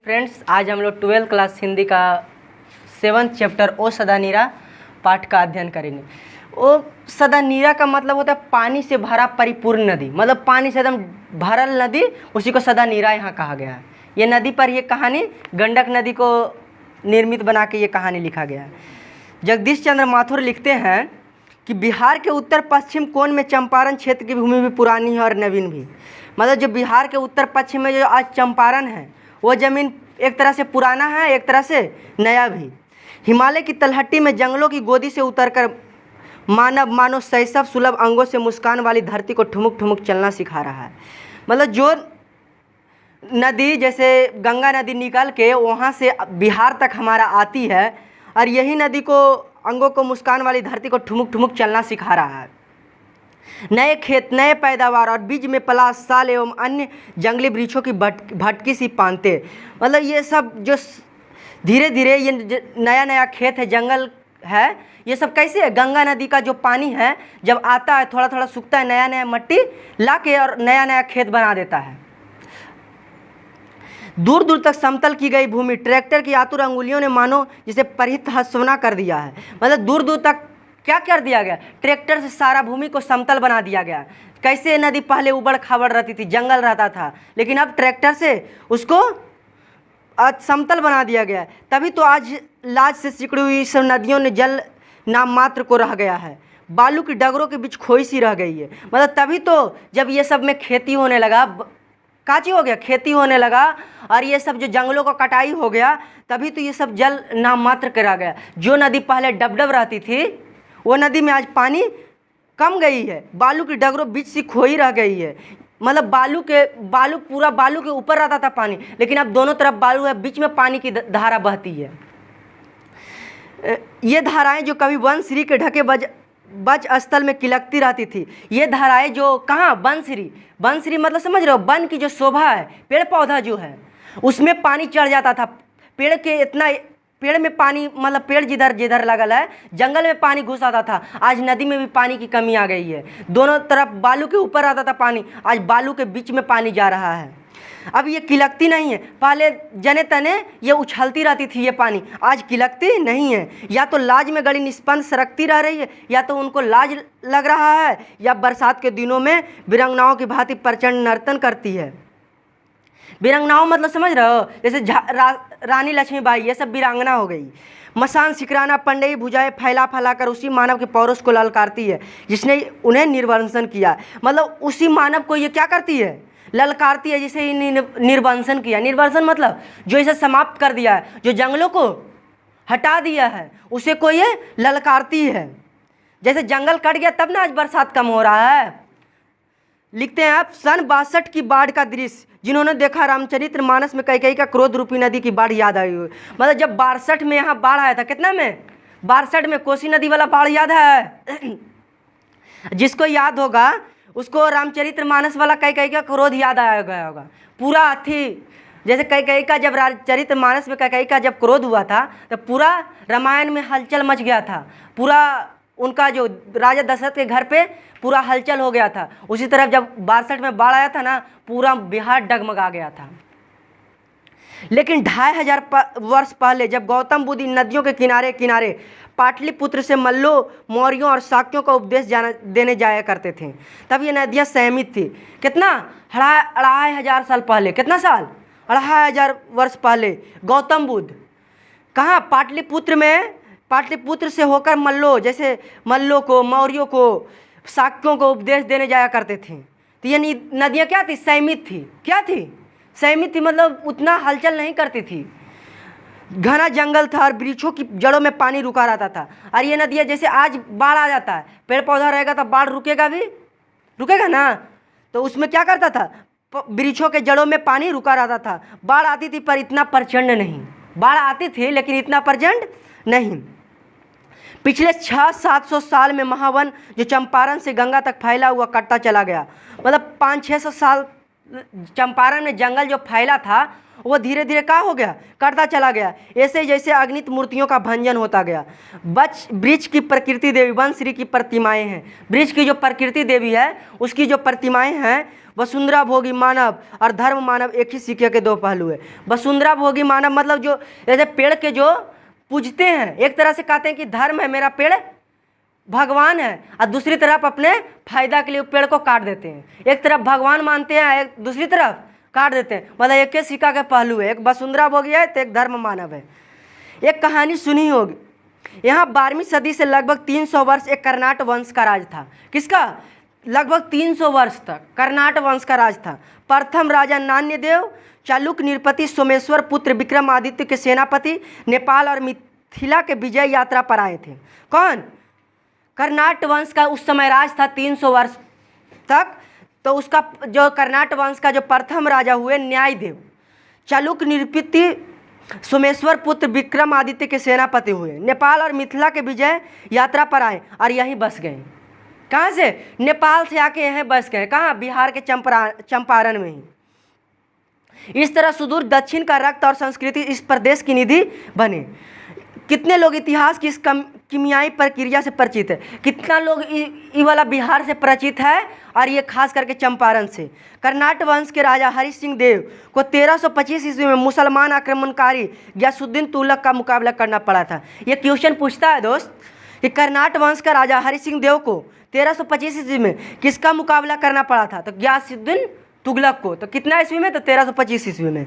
Friends, आज हम लोग 12th क्लास हिंदी का 7th चैप्टर ओ सदा नीरा पाठ का अध्ययन करेंगे। ओ सदा नीरा का मतलब होता है पानी से भरा परिपूर्ण नदी, मतलब पानी से एकदम भरल नदी, उसी को सदा नीरा यहाँ कहा गया है। ये नदी पर ये कहानी गंडक नदी को निर्मित बना के ये कहानी लिखा गया है। जगदीश चंद्र माथुर लिखते हैं कि बिहार के उत्तर पश्चिम कोण में चंपारण क्षेत्र की भूमि भी पुरानी है और नवीन भी। मतलब जो बिहार के उत्तर पश्चिम में जो आज चंपारण है वो ज़मीन एक तरह से पुराना है, एक तरह से नया भी। हिमालय की तलहटी में जंगलों की गोदी से उतरकर मानव शैशव सुलभ अंगों से मुस्कान वाली धरती को ठुमुक ठुमुक चलना सिखा रहा है। मतलब जो नदी जैसे गंगा नदी निकल के वहाँ से बिहार तक हमारा आती है और यही नदी को अंगों को मुस्कान वाली धरती को ठुमुक ठुमुक चलना सिखा रहा है। नए खेत, नए पैदावार और बीज में पलाश, साल एवं अन्य जंगली वृक्षों की भटकी सी पानते, मतलब ये सब जो धीरे धीरे ये नया नया खेत है, जंगल है, ये सब कैसे है? गंगा नदी का जो पानी है जब आता है थोड़ा थोड़ा सूखता है, नया नया मिट्टी ला के और नया नया खेत बना देता है। दूर दूर तक समतल की गई भूमि ट्रैक्टर की आतुर अंगुलियों ने मानो जिसे परिहित हंसवना कर दिया है। मतलब दूर दूर तक क्या कर दिया गया? ट्रैक्टर से सारा भूमि को समतल बना दिया गया। कैसे नदी पहले उबड़ खाबड़ रहती थी, जंगल रहता था, लेकिन अब ट्रैक्टर से उसको आज समतल बना दिया गया। तभी तो आज लाज से सिकड़ी हुई सब नदियों ने जल नाम मात्र को रह गया है, बालू की डगरों के बीच खोई सी रह गई है। मतलब तभी तो जब ये सब में खेती होने लगा, काची हो गया, खेती होने लगा और ये सब जो जंगलों का कटाई हो गया, तभी तो ये सब जल नाम मात्र करा गया। जो नदी पहले डबडब रहती थी वो नदी में आज पानी कम गई है, बालू की डगरों बीच से खोई रह गई है। मतलब पूरा बालू के ऊपर रहता था पानी, लेकिन अब दोनों तरफ बालू है, बीच में पानी की धारा बहती है। ये धाराएं जो कभी वनश्री के ढके बज स्थल में किलकती रहती थी, ये धाराएं जो कहाँ वनश्री मतलब समझ रहे हो, वन की जो शोभा है, पेड़ पौधा जो है उसमें पानी चढ़ जाता था। पेड़ में पानी, मतलब पेड़ जिधर जिधर लगल है जंगल में पानी घुस आता था। आज नदी में भी पानी की कमी आ गई है, दोनों तरफ बालू के ऊपर आता था पानी, आज बालू के बीच में पानी जा रहा है। अब ये किलकती नहीं है, पहले जने तने ये उछलती रहती थी ये पानी, आज किलकती नहीं है। या तो लाज में गड़ी निष्पन्न सरकती रह रही है, या तो उनको लाज लग रहा है, या बरसात के दिनों में वीरांगनाओं की भांति प्रचंड नर्तन करती है। वीरांगनाओं मतलब समझ रहे हो, जैसे रानी लक्ष्मीबाई, ये सब वीरांगना हो गई। मसान सिकराना पंडई भुजाएं फैला फैलाकर उसी मानव के पौरुष को ललकारती है जिसने उन्हें निर्वंशन किया। मतलब उसी मानव को ये क्या करती है? ललकारती है, जिसे निर्वंशन किया। निर्वंशन मतलब जो इसे समाप्त कर दिया है, जो जंगलों को हटा दिया है, उसे को ये ललकारती है। जैसे जंगल कट गया तब ना आज बरसात कम हो रहा है। लिखते हैं आप, सन 62 की बाढ़ का दृश्य जिन्होंने देखा रामचरित्र मानस में कैकेयी का क्रोध रूपी नदी की बाढ़ याद आई हुई। मतलब जब 62 में यहाँ बाढ़ आया था, कितना में? 62 में कोसी नदी वाला बाढ़ याद है? जिसको याद होगा उसको रामचरित्र मानस वाला कैकेयी का क्रोध याद आया गया होगा। पूरा थी जैसे कैकेयी का, जब रामचरित्र मानस में कैकेयी का जब क्रोध हुआ था तो पूरा रामायण में हलचल मच गया था। पूरा उनका जो राजा दशरथ के घर पे पूरा हलचल हो गया था। उसी तरह जब 62 में बाढ़ आया था ना, पूरा बिहार डगमगा गया था। लेकिन 2500 वर्ष पहले जब गौतम बुद्ध नदियों के किनारे किनारे पाटलिपुत्र से मल्लों, मौर्यों और शाक्यों का उपदेश देने जाया करते थे, तब ये नदियाँ सहमित थी। कितना? 2500 साल पहले। कितना साल? 2500 वर्ष पहले गौतम बुद्ध कहाँ? पाटलिपुत्र में, पाटलिपुत्र से होकर मल्लों को, मौर्यों को, शाक्यों को उपदेश देने जाया करते थे। तो ये नदियाँ क्या थी? सहमित थी। क्या थी? सहमित थी, मतलब उतना हलचल नहीं करती थी। घना जंगल था और वृक्षों की जड़ों में पानी रुका रहता था। और ये नदियाँ जैसे आज बाढ़ आ जाता है, पेड़ पौधा रहेगा तो बाढ़ रुकेगा ना, तो उसमें क्या करता था? वृक्षों के जड़ों में पानी रुका रहता था। बाढ़ आती थी पर इतना प्रचंड नहीं। बाढ़ आती थी लेकिन इतना प्रचंड नहीं। पिछले 600-700 साल में महावन जो चंपारण से गंगा तक फैला हुआ कटता चला गया। मतलब 500-600 साल चंपारण में जंगल जो फैला था वो धीरे धीरे क्या हो गया, करता चला गया। ऐसे जैसे अगणित मूर्तियों का भंजन होता गया। वृक्ष की प्रकृति देवी वनश्री की प्रतिमाएं हैं। वृक्ष की जो प्रकृति देवी है उसकी जो प्रतिमाएं हैं, वसुंधरा भोगी मानव और धर्म मानव एक ही सिक्के के दो पहलू है। वसुंधरा भोगी मानव मतलब जो जैसे पेड़ के जो पूजते हैं, एक तरह से कहते हैं कि धर्म है मेरा, पेड़ भगवान है, और दूसरी तरफ अपने फायदा के लिए पेड़ को काट देते हैं। एक तरफ भगवान मानते हैं, एक दूसरी तरफ काट देते हैं, मतलब एक ही सिक्का के पहलू है, एक वसुंधरा भोगी है तो एक धर्म मानव है। एक कहानी सुनी होगी, यहाँ 12वीं सदी से लगभग 300 वर्ष एक कर्नाट वंश का राज था। किसका? लगभग 300 वर्ष तक कर्नाट वंश का राज था। प्रथम राजा नान्यदेव चालुक्य नृपति सोमेश्वर पुत्र विक्रमादित्य के सेनापति नेपाल और मिथिला के विजय यात्रा पर आए थे। कौन? कर्नाट वंश का उस समय राज था 300 वर्ष तक। तो उसका जो कर्नाट वंश का जो प्रथम राजा हुए न्यायदेव, चालुक्य नृपति सोमेश्वर पुत्र विक्रमादित्य के सेनापति हुए, नेपाल और मिथिला के विजय यात्रा पर आए और यहीं बस गए। कहाँ से? नेपाल से आके यहाँ बस गए। कहाँ? बिहार के चंपारण में ही। इस तरह सुदूर दक्षिण का रक्त और संस्कृति इस प्रदेश की निधि बने। कितने लोग इतिहास की इस कीमियाई प्रक्रिया से परिचित है? कितना लोग ये वाला बिहार से परिचित है, और ये खास करके चंपारण से। कर्नाट वंश के राजा हरि सिंह देव को 1325 ईस्वी में मुसलमान आक्रमणकारी गयासुद्दीन तुगलक का मुकाबला करना पड़ा था। ये क्वेश्चन पूछता है दोस्त कि कर्नाट वंश का राजा हरि सिंह देव को 1325 ईस्वी में किसका मुकाबला करना पड़ा था? तो गयासुद्दीन तुगलक को। तो कितना ईस्वी में? तो 1325 ईस्वी में।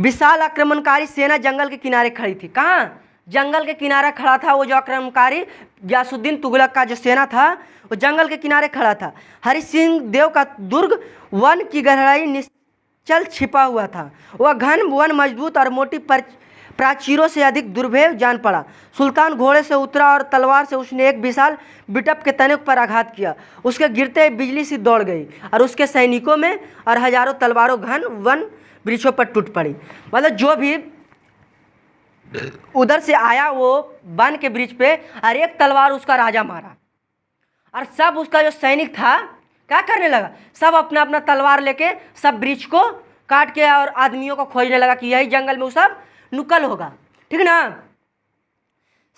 विशाल आक्रमणकारी सेना जंगल के किनारे खड़ी थी। कहाँ? जंगल के किनारे खड़ा था वो जो आक्रमणकारी गयासुद्दीन तुगलक का जो सेना था, वो जंगल के किनारे खड़ा था। हरि सिंह देव का दुर्ग वन की गहराई निश्चल छिपा हुआ था। वह घन वन मजबूत और मोटी प्राचीरों से अधिक दुर्भेय जान पड़ा। सुल्तान घोड़े से उतरा और तलवार से उसने एक विशाल बिटप के तने पर आघात किया। उसके गिरते बिजली सी दौड़ गई और उसके सैनिकों में और हजारों तलवारों घन वन वृक्षों पर टूट पड़ी। मतलब जो भी उधर से आया वो वन के वृक्ष पे और एक तलवार उसका राजा मारा, और सब उसका जो सैनिक था क्या करने लगा? सब अपना अपना तलवार लेके सब वृक्ष को काट के और आदमियों को खोजने लगा कि यही जंगल में वो सब नुकल होगा। ठीक ना?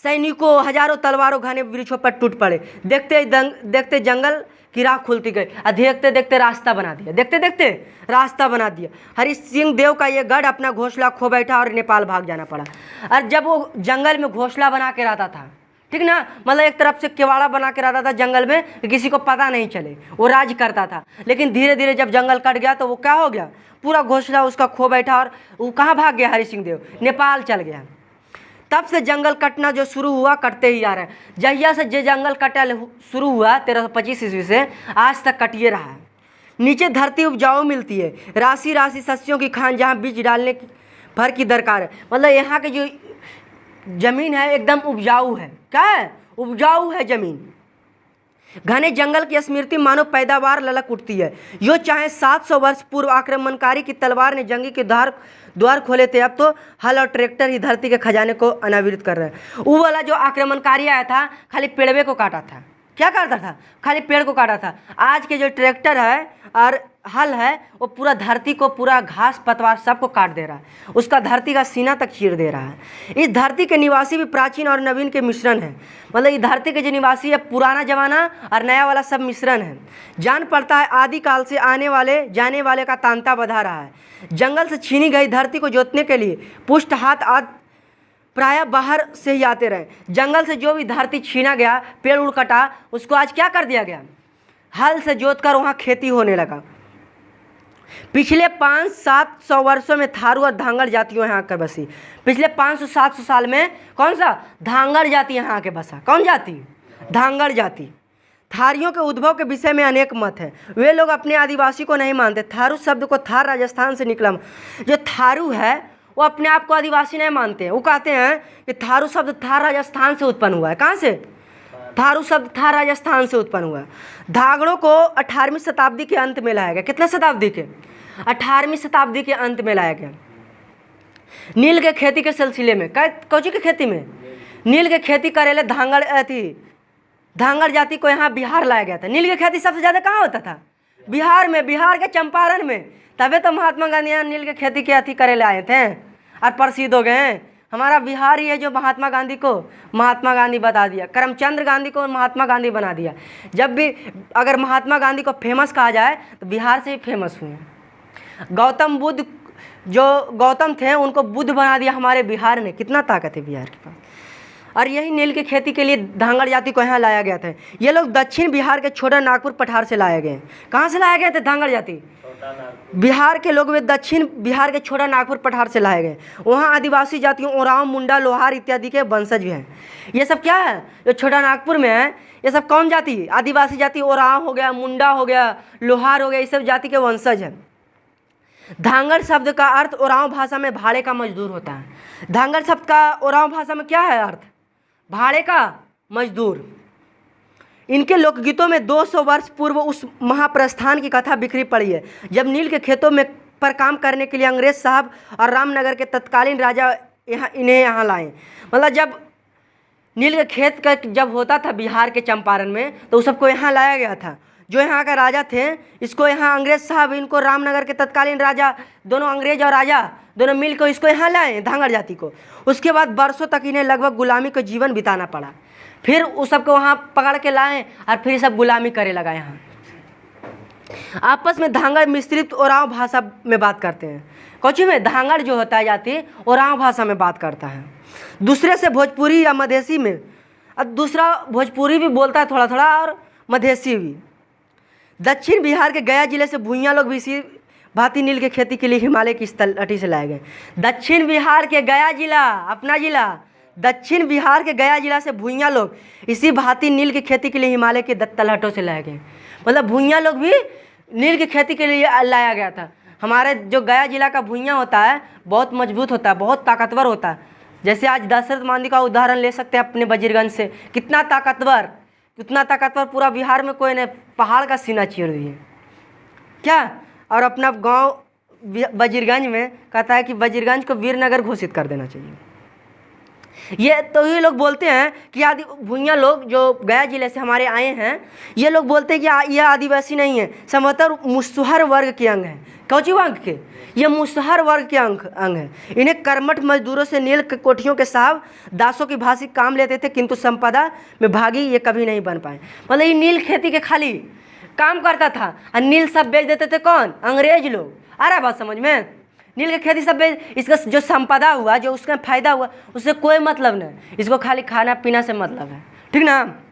सैनिकों हजारों तलवारों घने वृक्षों पर टूट पड़े। देखते देखते जंगल की राह खुलती गई और देखते देखते रास्ता बना दिया। देखते देखते रास्ता बना दिया। हरि सिंह देव का ये गढ़ अपना घोंसला खो बैठा और नेपाल भाग जाना पड़ा। और जब वो जंगल में घोंसला बना के रहता था, ठीक ना, मतलब एक तरफ से केवाड़ा बना के रहता था जंगल में, किसी को पता नहीं चले, वो राज करता था। लेकिन धीरे धीरे जब जंगल कट गया तो वो क्या हो गया? पूरा घोंसला उसका खो बैठा और वो कहाँ भाग गया? हरि सिंह देव नेपाल चल गया। तब से जंगल कटना जो शुरू हुआ कटते ही आ रहा है। जहिया से जो जंगल कटा शुरू हुआ 1325 ईस्वी से आज तक कटिए रहा है। नीचे धरती उपजाऊ मिलती है, राशि राशि सस्यों की खान जहाँ बीज डालने भर की दरकार है। मतलब यहाँ की जो जमीन है एकदम उपजाऊ है। क्या है? उपजाऊ है जमीन। घने जंगल की स्मृति मानो पैदावार ललक उठती है। यो चाहे 700 वर्ष पूर्व आक्रमणकारी की तलवार ने जंगी के द्वार खोले थे, अब तो हल और ट्रैक्टर ही धरती के खजाने को अनावृत कर रहे हैं। वो वाला जो आक्रमणकारी आया था खाली पेड़वे को काटा था। क्या करता था? खाली पेड़ को काटा था। आज के जो ट्रैक्टर है और हल है वो पूरा धरती को, पूरा घास पतवार सबको काट दे रहा है, उसका धरती का सीना तक चीर दे रहा है। इस धरती के निवासी भी प्राचीन और नवीन के मिश्रण है। मतलब इस धरती के जो निवासी है पुराना जमाना और नया वाला सब मिश्रण है। जान पड़ता है आदिकाल से आने वाले जाने वाले का तांता बधा रहा है। जंगल से छीनी गई धरती को जोतने के लिए पुष्ट हाथ आदि प्रायः बाहर से ही आते रहे। जंगल से जो भी धरती छीना गया, पेड़ उड़ कटा, उसको आज क्या कर दिया गया? हल से जोत कर वहाँ खेती होने लगा। पिछले 500-700 वर्षों में थारू और धांगड़ जातियों यहाँ आकर बसी। पिछले 500-700 साल में कौन सा? धांगड़ जाति यहाँ आके बसा। कौन जाति? धांगड़ जाति। थारियों के उद्भव के विषय में अनेक मत है। वे लोग अपने आदिवासी को नहीं मानते। थारू शब्द को थार राजस्थान से निकला। जो थारू है वो अपने आप को आदिवासी नहीं मानते हैं। वो कहते हैं कि थारू शब्द थार राजस्थान से उत्पन्न हुआ है। कहाँ से? थारू शब्द थार राजस्थान से उत्पन्न हुआ है। धागड़ों को 18वीं शताब्दी के अंत में लाया गया। कितने शताब्दी के? 18वीं शताब्दी के अंत में लाया गया। नील के खेती के सिलसिले में, कौची की खेती में? नील के खेती करेले धांगड़ जाति को यहाँ बिहार लाया गया था। नील की खेती सबसे ज़्यादा कहाँ होता था? बिहार में, बिहार के चंपारण में। तभी तो महात्मा गांधी यहाँ नील के खेती के अथी करे आए थे और प्रसिद्ध हो गए हैं। हमारा बिहार ही है जो महात्मा गांधी को महात्मा गांधी बता दिया, करमचंद गांधी को महात्मा गांधी बना दिया। जब भी अगर महात्मा गांधी को फेमस कहा जाए तो बिहार से ही फेमस हुए। गौतम बुद्ध, जो गौतम थे उनको बुद्ध बना दिया हमारे बिहार ने। कितना ताकत है बिहार के पास। और यही नील की खेती के लिए धांगड़ जाति को यहाँ लाया गया था। ये लोग दक्षिण बिहार के छोटा नागपुर पठार से लाए गए। कहाँ से लाए गए थे धांगड़ जाति? बिहार के लोग वे दक्षिण बिहार के छोटा नागपुर पठार से लाए गए। वहाँ आदिवासी जातियों ओराव, मुंडा, लोहार इत्यादि के वंशज भी हैं। ये सब क्या है जो छोटा नागपुर में है? ये सब कौन जाति? आदिवासी जाति, ओराव हो गया, मुंडा हो गया, लोहार हो गया, ये सब जाति के वंशज हैं। धांगड़ शब्द का अर्थ ओराव भाषा में भाड़े का मजदूर होता है। धांगड़ शब्द का ओराव भाषा में क्या है अर्थ? भाड़े का मजदूर। इनके लोकगीतों में 200 वर्ष पूर्व उस महाप्रस्थान की कथा बिखरी पड़ी है जब नील के खेतों में पर काम करने के लिए अंग्रेज साहब और रामनगर के तत्कालीन राजा इन्हें यहाँ लाए। मतलब जब नील के खेत का जब होता था बिहार के चंपारण में, तो उस सबको यहाँ लाया गया था। जो यहाँ का राजा थे, इसको यहाँ अंग्रेज साहब, इनको रामनगर के तत्कालीन राजा, दोनों अंग्रेज और राजा दोनों मिलकर इसको यहाँ लाए धांगड़ जाति को। उसके बाद बरसों तक इन्हें लगभग गुलामी का जीवन बिताना पड़ा। फिर उस सबको वहाँ पकड़ के लाए और फिर सब गुलामी करे लगा। यहाँ आपस में धांगड़ मिश्रित ओराव भाषा में बात करते हैं। कोची में धांगड़ जो होता है जाति ओराव भाषा में बात करता है। दूसरे से भोजपुरी या मधेसी में, और दूसरा भोजपुरी भी बोलता है थोड़ा थोड़ा और मधेसी भी। दक्षिण बिहार के गया जिले से भूइयाँ लोग भी इसी भांति नील की खेती के लिए हिमालय की तलहटी से लाए गए। दक्षिण बिहार के गया जिला, अपना जिला, दक्षिण बिहार के गया जिला से भूइयाँ लोग इसी भांति नील की खेती के लिए हिमालय के तलहटों से लाए गए। मतलब भूइयाँ लोग भी नील की खेती के लिए लाया गया था। हमारे जो गया जिला का भूइयाँ होता है बहुत मजबूत होता है, बहुत ताकतवर होता है। जैसे आज दशरथ मांझी का उदाहरण ले सकते हैं अपने वजीरगंज से। कितना ताकतवर, कितना ताकतवर, पूरा बिहार में कोई ने पहाड़ का सीना चीर दिए क्या। और अपना गांव वजीरगंज में कहता है कि वजीरगंज को वीरनगर घोषित कर देना चाहिए। ये तो ये लोग बोलते हैं कि आदि भूइयाँ लोग जो गया जिले से हमारे आए हैं, ये लोग बोलते हैं कि यह आदिवासी नहीं है, संभवतः मुसहर वर्ग के अंग हैं। कौची वर्ग के? ये मुसहर वर्ग के अंग हैं। इन्हें कर्मठ मजदूरों से नील कोठियों के साहब दासों की भांति काम लेते थे, किंतु संपदा में भागी ये कभी नहीं बन पाए। मतलब ये नील खेती के खाली काम करता था और नील सब बेच देते थे। कौन? अंग्रेज लोग। आ रहा बात समझ में? नील की खेती सब बेच, इसका जो संपदा हुआ, जो उसका फायदा हुआ, उससे कोई मतलब नहीं। इसको खाली खाना पीना से मतलब है, ठीक ना।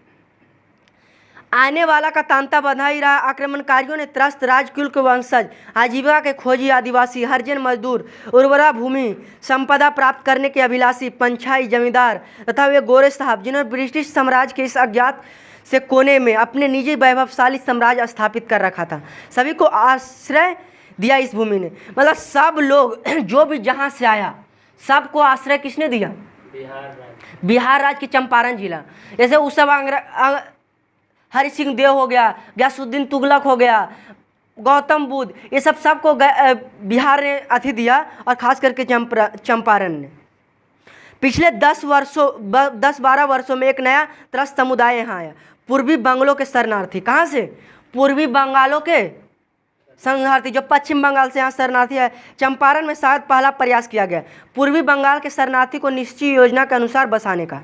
आने वाला का तांता बंधा ही रहा। आक्रमणकारियों ने त्रस्त राजकुल के वंशज, आजीविका के खोजी आदिवासी, हरिजन मजदूर, उर्वरा भूमि, संपदा प्राप्त करने के अभिलाषी, पंचाई जमींदार तथा वे गोरे साहब जिन्होंने ब्रिटिश साम्राज्य के इस अज्ञात से कोने में अपने निजी वैभवशाली साम्राज्य स्थापित कर रखा था, सभी को आश्रय दिया इस भूमि ने। मतलब सब लोग जो भी जहाँ से आया सबको आश्रय किसने दिया? बिहार राज्य के चंपारण जिला। जैसे उस सब हरि सिंह देव हो गया, गयासुद्दीन तुगलक हो गया, गौतम बुद्ध, ये सब सबको बिहार ने अथी दिया, और ख़ास करके चंपारण ने। पिछले 10-12 वर्षों में एक नया त्रस्त समुदाय यहाँ आया। पूर्वी बंगालों के शरणार्थी। कहाँ से? पूर्वी बंगालों के शरणार्थी, जो पश्चिम बंगाल से यहाँ शरणार्थी है। चंपारण में शायद पहला प्रयास किया गया पूर्वी बंगाल के शरणार्थी को निश्चित योजना के अनुसार बसाने का।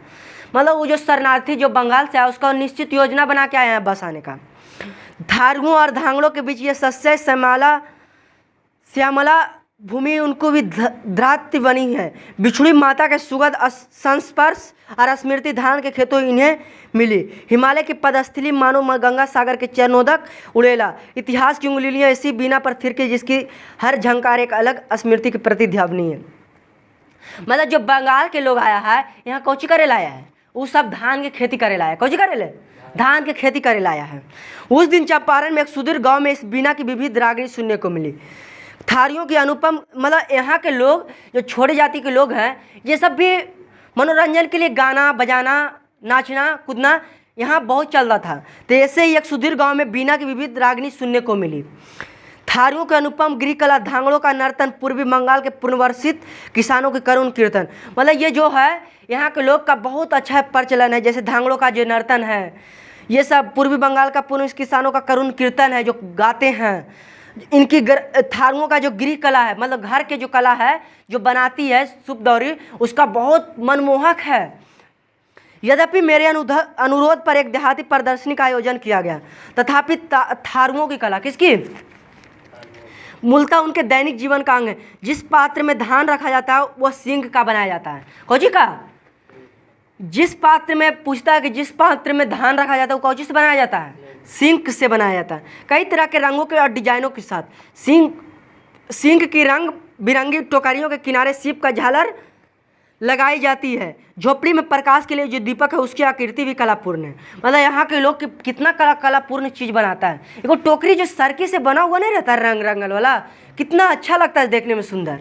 मतलब वो जो शरणार्थी जो बंगाल से आया उसका निश्चित योजना बना के आया है बसाने का। धारुओं और धांगड़ों के बीच ये सस्य श्यामला भूमि उनको भी धराती बनी है। बिछुड़ी माता के सुगंध संस्पर्श और स्मृति धान के खेतों इन्हें मिली। हिमालय की पदस्थली मानो गंगा सागर के चरणोदक उड़ेला। इतिहास की उंगलियां ऐसी बीना पर थिरकी जिसकी हर झंकार एक अलग स्मृति की प्रतिध्वनि है। मतलब जो बंगाल के लोग आया है यहाँ कौची करे लाया है? वो सब धान की खेती करे लाया। कौची करे ले? धान की खेती करे लाया है। उस दिन चंपारण में एक सुदूर गाँव में इस बीना की विविध रागनी सुनने को मिली। थारियों की अनुपम, मतलब यहाँ के लोग जो छोटे जाति के लोग हैं, ये सब भी मनोरंजन के लिए गाना बजाना, नाचना कूदना यहाँ बहुत चल रहा था। तो ऐसे ही एक सुदूर गांव में बीना की विविध रागनी सुनने को मिली। थारियों के अनुपम गृह कला, धांगड़ों का नर्तन, पूर्वी बंगाल के पुनर्वसित किसानों के करुण कीर्तन। मतलब ये जो है यहाँ के लोग का बहुत अच्छा प्रचलन है। जैसे धांगड़ों का जो नर्तन है, ये सब पूर्वी बंगाल का पूर्व किसानों का करुण कीर्तन है जो गाते हैं। इनकी थारुओं का जो गृह कला है, मतलब घर के जो कला है जो बनाती है सुपदौरी, उसका बहुत मनमोहक है। यद्यपि मेरे अनुरोध पर एक देहाती प्रदर्शनी का आयोजन किया गया, तथापि थारुओं की कला किसकी, मूलतः उनके दैनिक जीवन का अंग है। जिस पात्र में धान रखा जाता है वह सिंह का बनाया जाता है। कौची का? जिस पात्र में पूछता है कि जिस पात्र में धान रखा जाता है वो कौची से बनाया जाता है? सिंह से बनाया जाता है। कई तरह के रंगों के और डिजाइनों के साथ सिंह की रंग बिरंगी टोकरियों के किनारे सीप का झालर लगाई जाती है। झोपड़ी में प्रकाश के लिए जो दीपक है उसकी आकृति भी कलापूर्ण है। मतलब यहाँ के लोग कितना कलापूर्ण चीज़ बनाता है। देखो टोकरी जो सरकी से बना हुआ नहीं रहता रंग रंगल वाला, कितना अच्छा लगता है देखने में, सुंदर।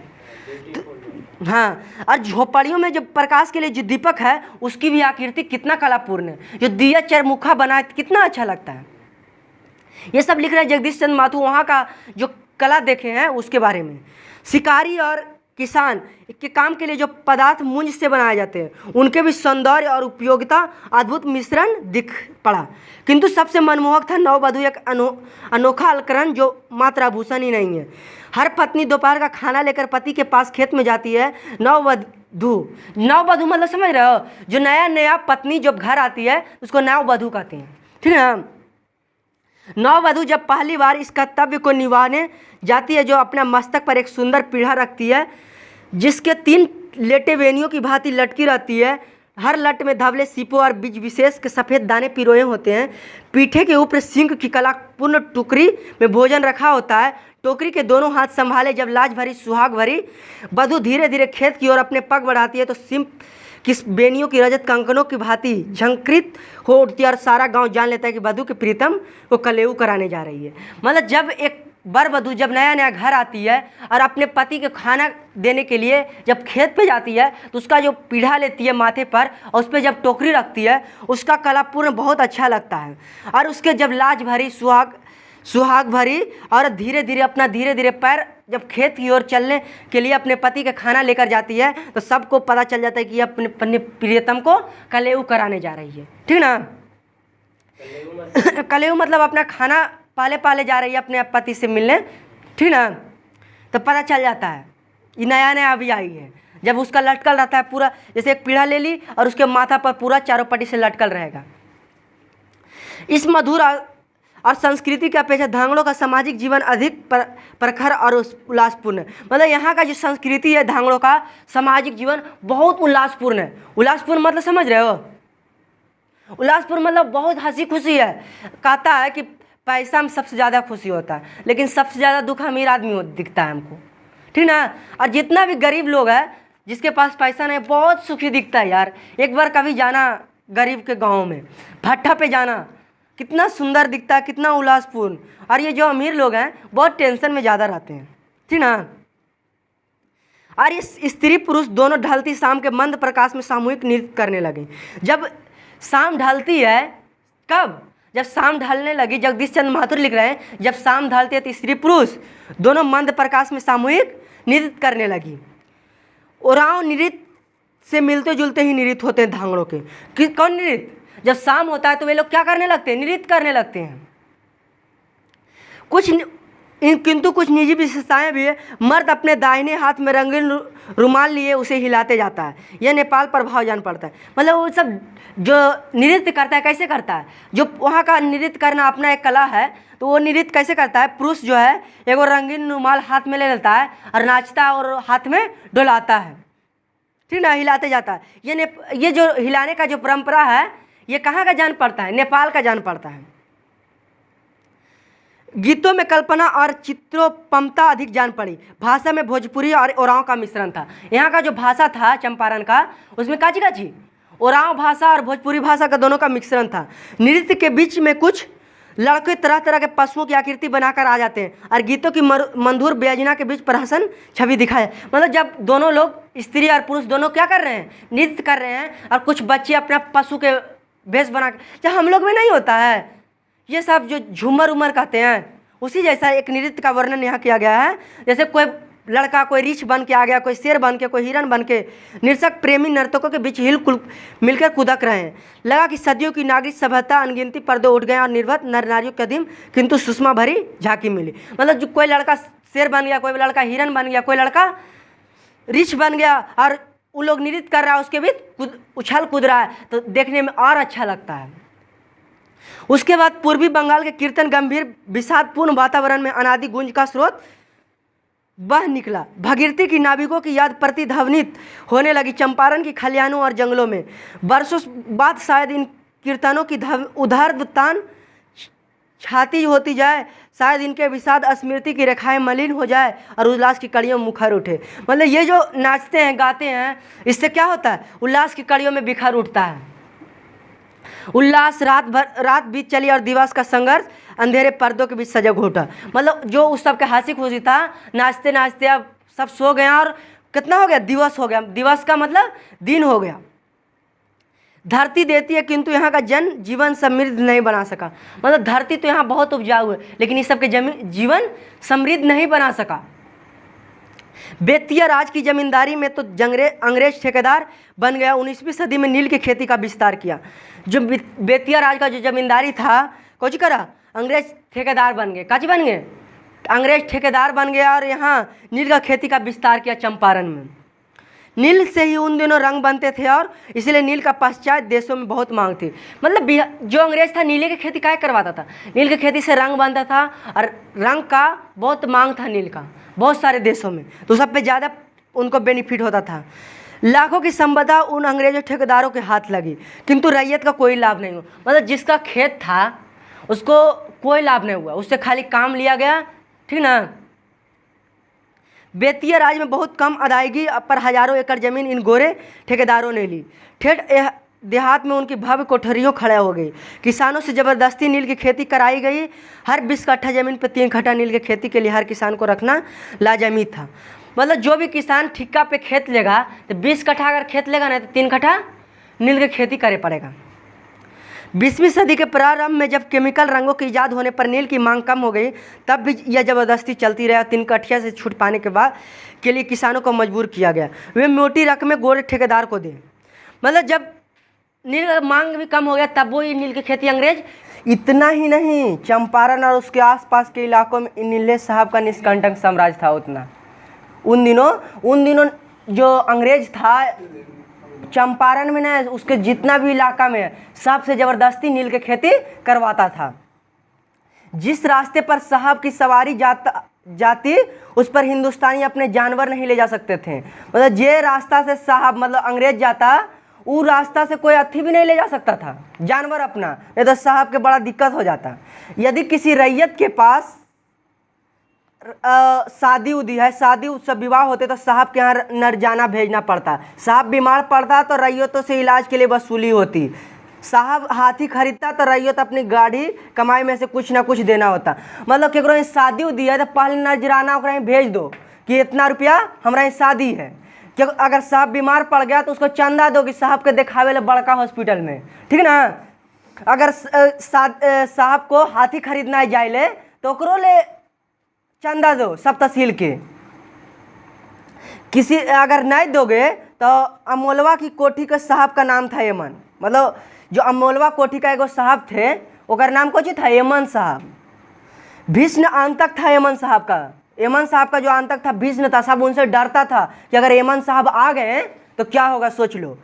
तो हाँ, और झोपड़ियों में जो प्रकाश के लिए जो दीपक है उसकी भी आकृति कितना कलापूर्ण है। जो दिया चरमुखा बना है कितना अच्छा लगता है। ये सब लिख रहे हैं जगदीश चंद्र माथुर, वहाँ का जो कला देखे हैं उसके बारे में। शिकारी और किसान के काम के लिए जो पदार्थ मूंज से बनाए जाते हैं उनके भी सौंदर्य और उपयोगिता अद्भुत मिश्रण दिख पड़ा। किंतु सबसे मनमोहक था नववधु, एक अनोखा अलंकरण जो मात्र आभूषण ही नहीं है। हर पत्नी दोपहर का खाना लेकर पति के पास खेत में जाती है। नववधु मतलब समझ रहे हो, जो नया पत्नी जब घर आती है उसको नववधु कहते हैं, ठीक है ना। नववधु जब पहली बार इस कर्तव्य को निभाने जाती है, जो अपना मस्तक पर एक सुंदर पीढ़ा रखती है जिसके 3 लेटे वेनियों की भांति लटकी रहती है। हर लट में धवले सीपों और बीज विशेष के सफ़ेद दाने पिरोए होते हैं। पीठे के ऊपर सिंह की कलापूर्ण टोकरी में भोजन रखा होता है। टोकरी के दोनों हाथ संभाले जब लाज भरी सुहाग भरी वधु धीरे धीरे खेत की ओर अपने पग बढ़ाती है तो सिंह किस बेनियों की रजत कंकनों की भांति झंकृत हो उठती है और सारा गांव जान लेता है कि वधु के प्रीतम को कलेऊ कराने जा रही है। मतलब जब एक वर वधु जब नया घर आती है और अपने पति के खाना देने के लिए जब खेत पे जाती है तो उसका जो पीढ़ा लेती है माथे पर और उस पर जब टोकरी रखती है उसका कलापूर्ण बहुत अच्छा लगता है। और उसके जब लाज भरी सुहाग भरी और धीरे धीरे पैर जब खेत की ओर चलने के लिए अपने पति के खाना लेकर जाती है तो सबको पता चल जाता है कि अपने प्रियतम को कलेऊ कराने जा रही है, ठीक ना। कलेऊ मतलब अपना खाना पाले जा रही है अपने पति से मिलने, ठीक ना। तो पता चल जाता है ये नया अभी आई है। जब उसका लटकल रहता है पूरा, जैसे एक पीढ़ा ले ली और उसके माथा पर पूरा चारों पट्टी से लटकल रहेगा। इस मधुर और संस्कृति की अपेक्षा धांगड़ों का सामाजिक जीवन अधिक प्रखर और उल्लासपूर्ण है। मतलब यहाँ का जो संस्कृति है धांगड़ों का सामाजिक जीवन बहुत उल्लासपूर्ण है। उल्लासपूर्ण मतलब समझ रहे हो, उल्लासपूर्ण मतलब बहुत हंसी खुशी है। कहता है कि पैसा में सबसे ज़्यादा खुशी होता है लेकिन सबसे ज़्यादा दुख अमीर आदमी दिखता है हमको, ठीक ना। और जितना भी गरीब लोग है जिसके पास पैसा नहीं बहुत सुखी दिखता है यार। एक बार कभी जाना गरीब के गाँव में, भट्ठा पे जाना, कितना सुंदर दिखता है, कितना उल्लासपूर्ण। और ये जो अमीर लोग हैं बहुत टेंशन में ज़्यादा रहते हैं, ठीक ना। और ये स्त्री पुरुष दोनों ढलती शाम के मंद प्रकाश में सामूहिक नृत्य करने लगे। जब शाम ढलती है, कब? जब शाम ढलने लगी, जगदीश चंद्र माथुर लिख रहे हैं जब शाम ढलती है तो स्त्री पुरुष दोनों मंद प्रकाश में सामूहिक नृत्य करने लगी। ओराव नृत्य से मिलते जुलते ही नृत्य होते हैं धांगड़ों के। कौन नृत्य? जब शाम होता है तो वे लोग क्या करने लगते हैं? नृत्य करने लगते हैं। किंतु कुछ निजी विशेषताएं भी है। मर्द अपने दाहिने हाथ में रंगीन रुमाल लिए उसे हिलाते जाता है। यह नेपाल प्रभाव जान पड़ता है। मतलब वो सब जो नृत्य करता है कैसे करता है, जो वहाँ का नृत्य करना अपना एक कला है, तो वो नृत्य कैसे करता है? पुरुष जो है एक रंगीन रुमाल हाथ में ले लेता है और नाचता है और हाथ में डोलाता है, ठीक ना, हिलाते जाता है। ये जो हिलाने का जो परंपरा है ये कहाँ का जान पड़ता है? नेपाल का जान पड़ता है। गीतों में कल्पना और चित्रोपमता अधिक जान पड़ी। भाषा में भोजपुरी और ओरांव का मिश्रण था। यहाँ का जो भाषा था चंपारण का, उसमें काची ओरांव भाषा और भोजपुरी भाषा का दोनों का मिश्रण था। नृत्य के बीच में कुछ लड़के तरह तरह के पशुओं की आकृति बनाकर आ जाते हैं और गीतों की मंधुर व्यंजना के बीच प्रहसन छवि दिखाए। मतलब जब दोनों लोग स्त्री और पुरुष दोनों क्या कर रहे हैं? नृत्य कर रहे हैं और कुछ बच्चे अपना पशु के भेष बना के, जब हम लोग में नहीं होता है ये सब जो झूमर उमर कहते हैं, उसी जैसा एक नृत्य का वर्णन यहाँ किया गया है। जैसे कोई लड़का कोई रिछ बन के आ गया, कोई शेर बन के, कोई हिरन बन के निरसक प्रेमी नर्तकों के बीच मिलकर कूदक रहे हैं। लगा कि सदियों की नागरिक सभ्यता अनगिनती पर्दे उठ गए और निर्भत नर नारियों के अधीन किंतु सुषमा भरी झांकी मिली। मतलब जो कोई लड़का शेर बन गया, कोई लड़का हिरन बन गया, कोई लड़का रिछ बन गया और वो लोग नृत्य कर रहा है, उसके बीच उछल कूद रहा है, तो देखने में और अच्छा लगता है। उसके बाद पूर्वी बंगाल के कीर्तन गंभीर विषादपूर्ण वातावरण में अनादि गूंज का स्रोत बह निकला। भागीरथी की नाविकों की याद प्रतिध्वनित होने लगी चंपारण की खलिहानों और जंगलों में। वर्षों बाद शायद इन कीर्तनों की उदार तान छाती होती जाए, शायद इनके विषाद स्मृति की रेखाएं मलिन हो जाए और उल्लास की कड़ियों में मुखर उठे। मतलब ये जो नाचते हैं गाते हैं, इससे क्या होता है, उल्लास की कड़ियों में बिखर उठता है। उल्लास रात बीत चली और दिवस का संघर्ष अंधेरे पर्दों के बीच सजग घोटा। मतलब जो उस सब के हंसी खुशी था, नाचते नाचते अब सब सो गए और कितना हो गया, दिवस हो गया। दिवस का मतलब दिन हो गया। धरती देती है किंतु यहाँ का जन जीवन समृद्ध नहीं बना सका। मतलब धरती तो यहाँ बहुत उपजाऊ है, लेकिन इस सब के जीवन समृद्ध नहीं बना सका। बेतिया राज की जमींदारी में तो अंग्रेज ठेकेदार बन गया। 19वीं सदी में नील की खेती का विस्तार किया। जो बेतिया राज का जो जमींदारी था, कुछ करा, अंग्रेज ठेकेदार बन गए। काची बन गए, अंग्रेज ठेकेदार बन गया और यहाँ नील का खेती का विस्तार किया चंपारण में। नील से ही उन दिनों रंग बनते थे और इसलिए नील का पाश्चात्य देशों में बहुत मांग थी। मतलब जो अंग्रेज था नीले की खेती काहे करवाता था, नील की खेती से रंग बनता था और रंग का बहुत मांग था नील का बहुत सारे देशों में, तो सब पे ज़्यादा उनको बेनिफिट होता था। लाखों की संपदा उन अंग्रेजों ठेकेदारों के हाथ लगी किंतु रैयत का कोई लाभ नहीं हुआ। मतलब जिसका खेत था उसको कोई लाभ नहीं हुआ, उससे खाली काम लिया गया, ठीक ना। बेतिया राज में बहुत कम अदायगी पर हजारों एकड़ जमीन इन गोरे ठेकेदारों ने ली। ठेठ देहात में उनकी भव्य कोठरियों खड़ा हो गई। किसानों से ज़बरदस्ती नील की खेती कराई गई। हर 20 कट्ठा ज़मीन पर 3 कट्ठा नील की खेती के लिए हर किसान को रखना लाजमी था। मतलब जो भी किसान ठिक्का पे खेत लेगा तो 20 कट्ठा अगर खेत लेगा ना तो 3 कट्ठा नील की खेती करे पड़ेगा। 20वीं सदी के प्रारंभ में जब केमिकल रंगों की ईजाद होने पर नील की मांग कम हो गई, तब भी यह ज़बरदस्ती चलती रही। 3 कट्ठिया से छूट पाने के बाद के लिए किसानों को मजबूर किया गया, वे मोटी रकमें गोरे ठेकेदार को दें। मतलब जब नील का मांग भी कम हो गया तब वो ये नील की खेती अंग्रेज। इतना ही नहीं, चंपारण और उसके आसपास के इलाकों में नीले साहब का निष्कंटक साम्राज्य था। उतना उन दिनों जो अंग्रेज था चंपारण में ना, उसके जितना भी इलाका में सबसे ज़बरदस्ती नील की खेती करवाता था। जिस रास्ते पर साहब की सवारी जाती उस पर हिंदुस्तानी अपने जानवर नहीं ले जा सकते थे। मतलब जे रास्ता से साहब मतलब अंग्रेज जाता, वो रास्ता से कोई अथी भी नहीं ले जा सकता था जानवर अपना, नहीं तो साहब के बड़ा दिक्कत हो जाता। यदि किसी रैयत के पास शादी उदी है, शादी उत्सव विवाह होते तो साहब के यहाँ नरजाना भेजना पड़ता। साहब बीमार पड़ता तो रैयतों से इलाज के लिए वसूली होती। साहब हाथी खरीदता तो रैयत अपनी गाड़ी कमाई में से कुछ ना कुछ देना होता। मतलब केकरो शादी उदी है तो पहले नजराना ओकरा भेज दो कि इतना रुपया हमारा यहाँ शादी है। कि अगर साहब बीमार पड़ गया तो उसको चंदा दो कि साहब के दिखावे ले बड़का हॉस्पिटल में, ठीक ना। अगर साहब को हाथी खरीदना जाए ले तो ओकरो ले चंदा दो सब तहसील के। किसी अगर नहीं दोगे तो अमोलवा की कोठी के साहब का नाम था यमन। मतलब जो अमोलवा कोठी का एगो साहब थे ओकर नाम कुछ था यमन साहब। भीष्म आंतक था यमन साहब का। यमन साहब का जो आंतक था भीष्म था, सब उनसे डरता था कि अगर यमन साहब आ गए तो क्या होगा। सोच लो,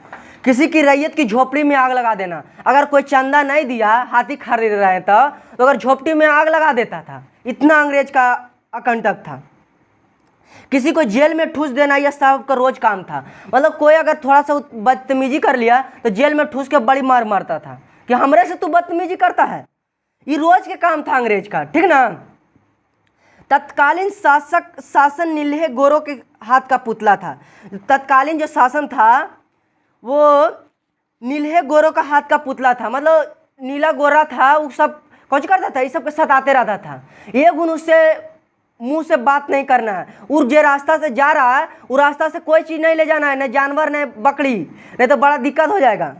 किसी की रैयत की झोपड़ी में आग लगा देना। अगर कोई चंदा नहीं दिया, हाथी खरीद रहे हैं तो अगर झोपड़ी में आग लगा देता था। इतना अंग्रेज का अकंटक था। किसी को जेल में ठूस देना यह साहब का रोज काम था। मतलब कोई अगर थोड़ा सा बदतमीजी कर लिया तो जेल में ठूस के बड़ी मार मारता था कि हमरे से तू बदतमीजी करता है। ये रोज के काम था अंग्रेज का, ठीक ना। तत्कालीन शासन नीले गोरों के हाथ का पुतला था। तत्कालीन जो शासन था वो नीले गोरों का हाथ का पुतला था। मतलब नीला गोरा था, वो सब कुछ करता था, ये सब के सताते रहता था। ये गुण उससे मुंह से बात नहीं करना है। और जो रास्ता से जा रहा है वो रास्ता से कोई चीज़ नहीं ले जाना है, न जानवर न बकरी, नहीं तो बड़ा दिक्कत हो जाएगा।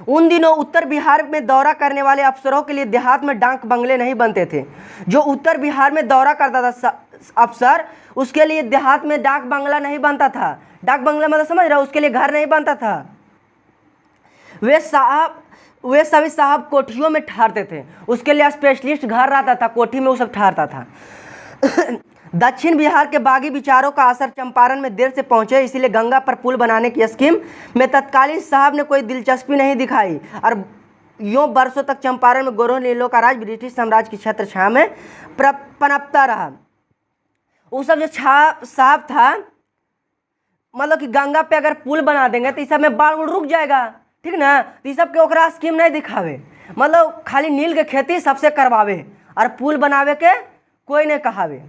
उन दिनों उत्तर बिहार में दौरा करने वाले अफसरों के लिए देहात में डाक बंगले नहीं बनते थे। जो उत्तर बिहार में दौरा करता था अफसर, उसके लिए देहात में डाक बंगला नहीं बनता था। डाक बंगला मतलब समझ रहे हो, उसके लिए घर नहीं बनता था। वे सभी साहब कोठियों में ठहरते थे, उसके लिए स्पेशलिस्ट घर रहता था, कोठी में वो सब ठहरता था। दक्षिण बिहार के बागी विचारों का असर चंपारण में देर से पहुंचे, इसीलिए गंगा पर पुल बनाने की स्कीम में तत्कालीन साहब ने कोई दिलचस्पी नहीं दिखाई और यूं बरसों तक चंपारण में गोरों नीलों का राज ब्रिटिश साम्राज्य की छत्र छाया में पनपता रहा। वो सब जो साहब था, मतलब कि गंगा पे अगर पुल बना देंगे तो इस सब में बाढ़ रुक जाएगा, ठीक ना। तो इस सब के ओकरा स्कीम नहीं दिखावे, मतलब खाली नील के खेती सबसे करवावे और पुल बनावे के कोई नहीं कहावे।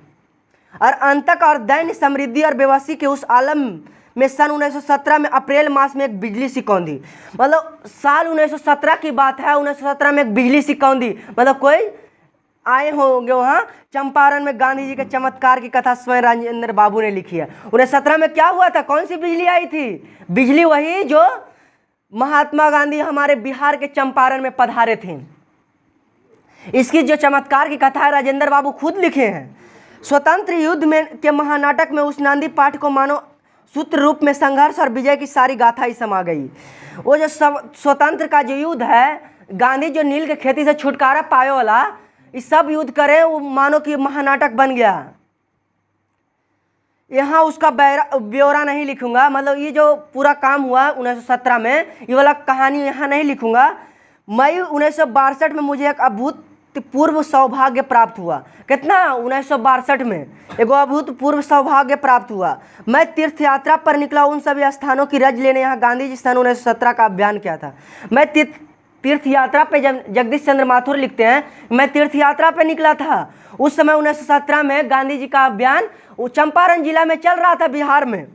और अंतक और दैन्य समृद्धि और बेबसी के उस आलम में सन 1917 में अप्रैल मास में एक बिजली सिकौंदी, मतलब साल 1917 की बात है, 1917 में एक बिजली सिकौंदी, मतलब कोई आए होंगे वहाँ चंपारण में। गांधी जी के चमत्कार की कथा स्वयं राजेंद्र बाबू ने लिखी है। 1917 में क्या हुआ था, कौन सी बिजली आई थी? बिजली वही जो महात्मा गांधी हमारे बिहार के चंपारण में पधारे थे। इसकी जो चमत्कार की कथा है राजेंद्र बाबू खुद लिखे हैं। स्वतंत्र युद्ध में के महानाटक में उस नांदी पाठ को मानो सूत्र रूप में संघर्ष और विजय की सारी गाथा ही समा गई। वो जो स्वतंत्र का जो युद्ध है, गांधी जो नील के खेती से छुटकारा पाए वाला, इस सब युद्ध करे, वो मानो कि महानाटक बन गया। यहाँ उसका ब्यौरा नहीं लिखूंगा, मतलब ये जो पूरा काम हुआ 1917 में, ये वाला कहानी यहाँ नहीं लिखूंगा। मई 1962 में मुझे एक अभूतपूर्व सौभाग्य प्राप्त हुआ। कितना? 1962 में एक अभूतपूर्व सौभाग्य प्राप्त हुआ। मैं तीर्थ यात्रा पर निकला, उन सभी स्थानों की रज लेने। यहाँ गांधी जी सन 1917 का अभियान किया था। मैं तीर्थ यात्रा पे, जब जगदीश चंद्र माथुर लिखते हैं, मैं तीर्थ यात्रा पे निकला था। उस समय 1917 में गांधी जी का अभियान चंपारण जिला में चल रहा था, बिहार में।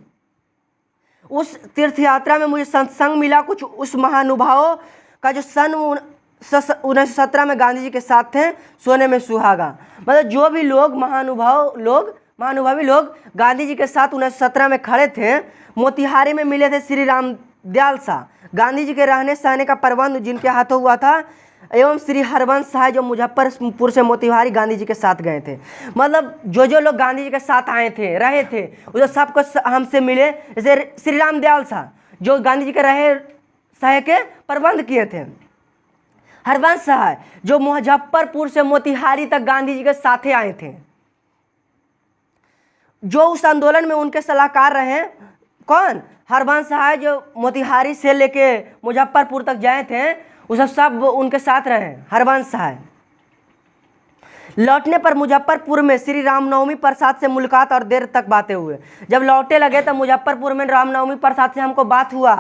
उस तीर्थ यात्रा में मुझे सत्संग मिला कुछ उस महानुभावों का जो सन 1917 में गांधी जी के साथ थे। सोने में सुहागा, मतलब जो भी लोग महानुभावी लोग गांधी जी के साथ 1917 में खड़े थे। मोतिहारी में मिले थे श्री राम दयाल शाह, गांधी जी के रहने सहने का प्रबंध जिनके हाथों हुआ था, एवं श्री हरवंश शाह जो मुजफ्फरपुर से मोतिहारी गांधी जी के साथ गए थे। मतलब जो लोग गांधी जी के साथ आए थे, रहे थे, वो सबको हमसे मिले। जैसे श्री राम दयाल शाह जो गांधी जी के रहे सह के प्रबंध किए थे। हरवंश शाह जो मुजफ्फरपुर से मोतिहारी तक गांधी जी के साथ आए थे, जो उस आंदोलन में उनके सलाहकार रहे। कौन? हरवंश शाह जो मोतिहारी से लेके मुजफ्फरपुर तक गए थे, वो सब उनके साथ रहे। हरवंश शाह लौटने पर मुजफ्फरपुर में श्री रामनवमी प्रसाद से मुलाकात और देर तक बातें हुए। जब लौटे लगे तो मुजफ्फरपुर में रामनवमी प्रसाद से हमको बात हुआ।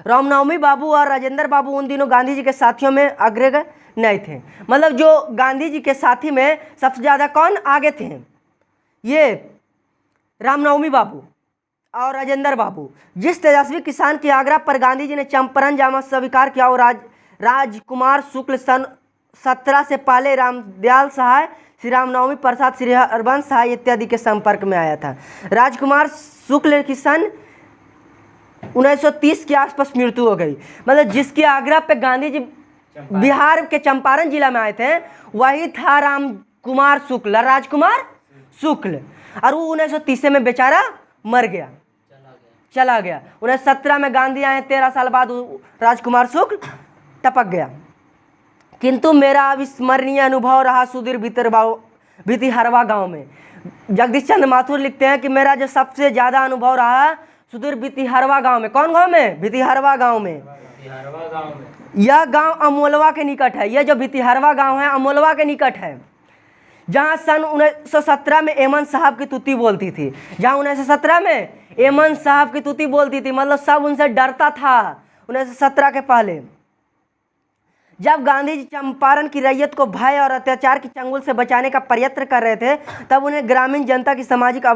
रामनवमी बाबू और राजेंद्र बाबू उन दिनों गांधी जी के साथियों में अग्रगण्य नहीं थे। मतलब जो गांधी जी के साथी में सबसे ज़्यादा कौन आगे थे? ये रामनवमी बाबू और राजेंद्र बाबू। जिस तेजस्वी किसान के आग्रह पर गांधी जी ने चंपारण जाना स्वीकार किया और राजकुमार शुक्ल सन 17 से पहले रामदयाल शाह, श्री रामनवमी प्रसाद, श्री हरवंश शाह इत्यादि के संपर्क में आया था। राजकुमार शुक्ल की सन 1930 के आसपास मृत्यु हो गई। मतलब जिसके आग्रह पे गांधी जी बिहार के चंपारण जिला में आए थे, वही था रामकुमार शुक्ल, राजकुमार शुक्ल। और वो 1930 में बेचारा मर गया, चला गया। 1917 में गांधी आए, 13 साल बाद राजकुमार शुक्ल टपक गया। किंतु मेरा अविस्मरणीय अनुभव रहा सुदूर भितिहरवा गांव में। जगदीश चंद्र माथुर लिखते हैं कि मेरा जो सबसे ज़्यादा अनुभव रहा सुदूर भितिहरवा गांव में। कौन गांव में? भितिहरवा गांव में। यह गांव अमोलवा के निकट है। यह जो भितिहरवा गांव है अमोलवा के निकट है, जहां सन 1917 में एमन साहब की तूती बोलती थी। जहां 1917 में एमन साहब की तूती बोलती थी, मतलब सब उनसे डरता था 1917 के पहले। जब गांधी जी चंपारण की रैयत को भय और अत्याचार की चंगुल से बचाने का प्रयत्न कर रहे थे, तब उन्हें ग्रामीण जनता की सामाजिक